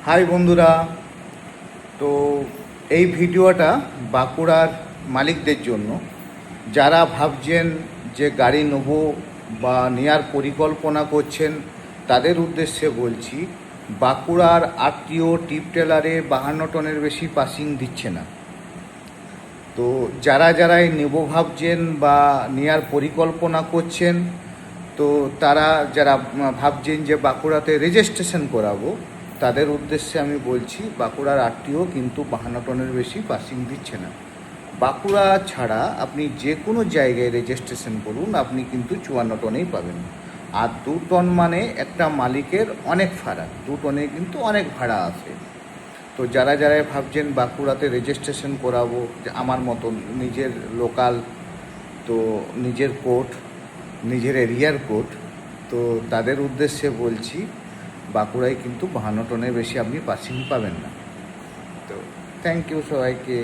High বন্ধুরা, তো এই ভিডিওটা বাঁকুড়ার মালিকদের জন্য, যারা ভাবছেন যে গাড়ি নেব বা নেওয়ার পরিকল্পনা করছেন তাদের উদ্দেশ্যে বলছি। বাঁকুড়ার আরটিও টিপ টেলারে 52 টনের বেশি পাসিং দিচ্ছে না। তো যারাই নেব ভাবছেন বা নেওয়ার পরিকল্পনা করছেন, তো তারা যারা ভাবছেন যে বাঁকুড়াতে রেজিস্ট্রেশন করাবো, তাদের উদ্দেশ্যে আমি বলছি বাঁকুড়ার আরটিও কিন্তু 52 টনের বেশি পাসিং দিচ্ছে না। বাঁকুড়া ছাড়া আপনি যে কোনো জায়গায় রেজিস্ট্রেশন করুন, আপনি কিন্তু 54 টনেই পাবেন। আর 2 টন মানে একটা মালিকের অনেক ফারাক, 2 টনে কিন্তু অনেক ভাড়া আসে। তো যারা ভাবছেন বাঁকুড়াতে রেজিস্ট্রেশন করাবো, যে আমার মতন নিজের লোকাল, তো নিজের কোর্ট, নিজের এরিয়ার কোর্ট, তো তাদের উদ্দেশ্যে বলছি বাঁকুড়ায় কিন্তু 52 টনের বেশি আপনি পাসিং পাবেন না। তো থ্যাংক ইউ সবাইকে।